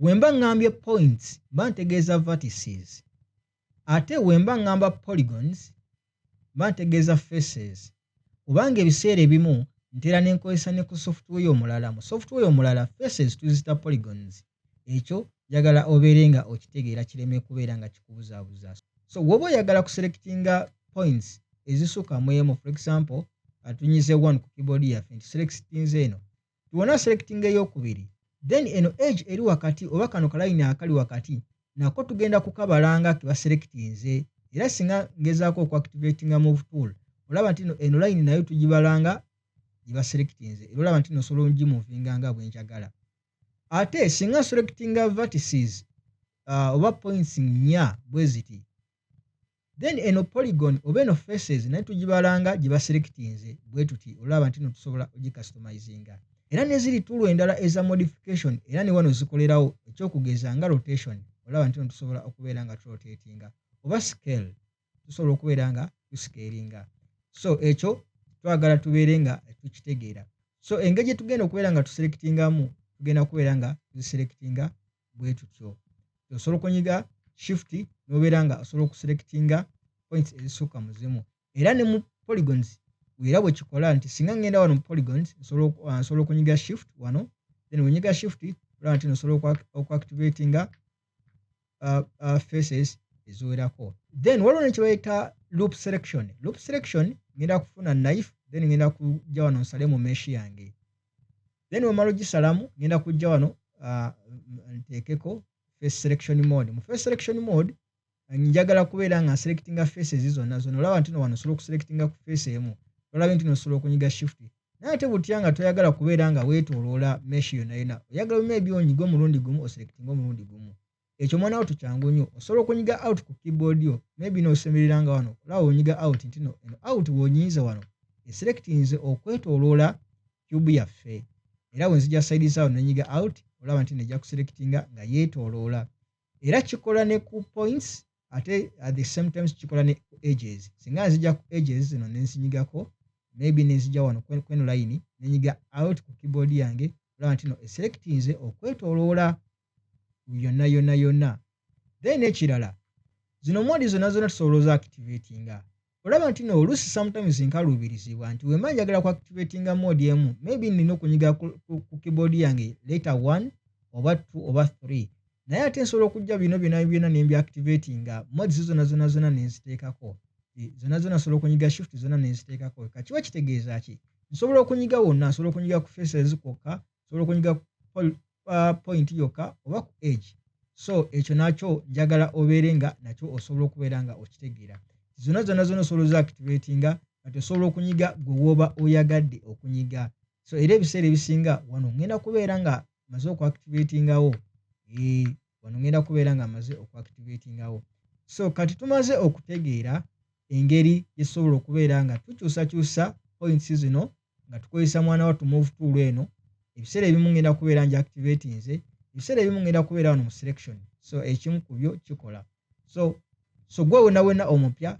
Wemba ngambye points bantegeeza vertices. Ate wemba ngamba polygons bantegeeza faces. Kubanga ebiseera ebimu ntera n'enkozesa ne ku software omulala. Mu software omulala faces tuzita polygons. Ekyo njagala obeere nga okitegeera kireme kubeera nga kikubuzaabuza. So woba oyagala kuselectinga points ezisukka mu emu, for example atunyize 1 ku keyboard yaffe nti selectinze eno. Tuwona selectinga ey'okubiri. Then eno edge eri wakati oba kano kalayini akali wakati nako tugenda kukabalanga ke baselectinze. Era singa ngezaako okuactivatinga move tool olaba nti eno line nayo tugibalanga gye baselectinze. Era olaba nti osobola ogimuvinga nga bwe njagala. Ate singa selectinga vertices oba points nnya bwe ziti. Then eno polygon oba eno faces nayo tugibalanga gye baselectinze bwe tuti. Olaba nti tusobola ogicustomizinga. Era ne ziri tool endala eza modification era ne wano zikolerawo ekyokugeza nga rotation. Olaba nti tusobola okubeera nga rotatinga oba scale tusobola okubeera nga scalinga. So ekyo twagala tubeere nga tukitegeera. So engeri gye tugenda okubeera nga tuselectingamu tugenda kubeera nga tuselectinga bwe tutyo. Osobola okunyiga shift n'obeera nga osobola okuselectinga points ezisukka mu zimu. Era ne mu polygons era bwe kikola nti singa ngenda wano mu polygons osobola okunyiga shift wano, then wenyiga shift olaba nti osobola okuactivatinga faces eziwerako. Then waliwo nekye bayita loop selection. Loop selection ngenda kufuna knife then ngenda kujja wano nsalemu mesh yange. Then wemala ogisalamu ngenda kujja wano nteekeko face selection mode. Mu face selection mode njagala kubeera nga selectinga faces zonna. Olaba nti wano osobola okuselectinga ku face emu. Olaba nti osobola okunyiga shift. Naye ate butya nga toyagala kubeera nga weetooloola mesh yonna yonna. Oyagala maybe onyiga omulundi gumu oselectinga omulundi gumu. Ekyo mwana wo tukyangu nnyo. Osobola okunyiga out ku keyboard yo. Maybe n'osemereranga wano. Olaba onyiga out nti eno out w'onyiza wano. Eselectinze okwetooloola cube yaffe. Era bwe nzija side zaawo n'enyiga out olaba nti nejja kuselectinga nga yeetooloola. Era kikola ne ku points ate at the same time kikola ne ku edges. Singa nzija ku edges zino nenzinyigako maybe nenzija wano kweno line nenyiga out ku keyboard yange olaba nti eselectinze okwetooloola yonna. Then ekirala zino modi zonna tusobola activatinga. Olaba nti oluusi sometimes nkaluubirizibwa nti wemba njagala ku activatinga mode emu maybe nina okunyiga ku keyboard yange letter 1 oba 2 oba 3. Naye ate nsobola okujja bino byonna ne activatinga modes zonna nenziteekako. Zonna nsobola okunyiga shift zonna nenziteekako. Kakiba kitegeeza ki? Nsobola okunyiga wonna, nsobola okunyiga ku faces kwokka, nsobola okunyiga ku point yokka oba ku edge. So ekyo nakyo njagala obeere nga nakyo osobola okubeera nga okitegeera. Zonna osobola activatinga kati osobola okunyiga gwe woba oyagadde okunyiga. So era ebiseera ebisinga wano ngenda kubeera nga maze okuactivatingawo. Wano ngenda kubeera nga maze okuactivatingawo. So kati tumaze okutegeera engeri esobola okubeera nga tukyusakyusa points zino nga tukozesa mwana wattu move tool eno. Ebiseera ebimu ngenda kubeera nja activatinze, ebiseera ebimu ngenda kubeera wano mu selection. So ekimu ku byo kikola. So gwe wena omupya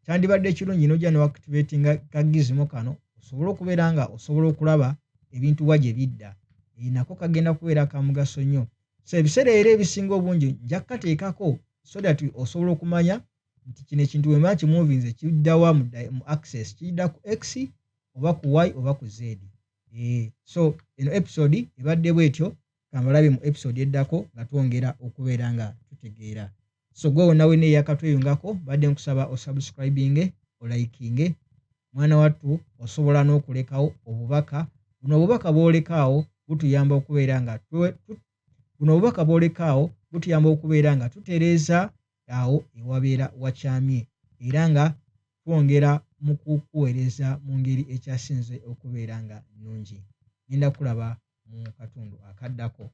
kyandibadde kirungi n'ojja ne activatinga kagizimo kano osobola okubeera nga osobola okulaba ebintu wa gye bidda. Nako kagenda kubeera ka mugaso nnyo. So ebiseera era ebisinga obungi nja kukateekako so that osobola okumanya nti kino ekintu wemba kimuvinze kiddawa mu access, kidda ku X oba ku Y oba ku Z. So eno episode ebadde bwetyo kamalabe mu episode eddako nga twongera okubeera nga tutegeera. So gwe wonna wena eyakatweyungako badde nkusaba osubscribing, olikinge. Mwana wattu osobola n'okulekawo obubaka. Buno obubaka bw'olekaawo butuyamba okubeera nga tutereeza awo ewabeera wakyamye era nga twongera mu kukuweereza mu ngeri ekyasinze okubeera nga nnungi. Ngenda kulaba mu katundu akaddako.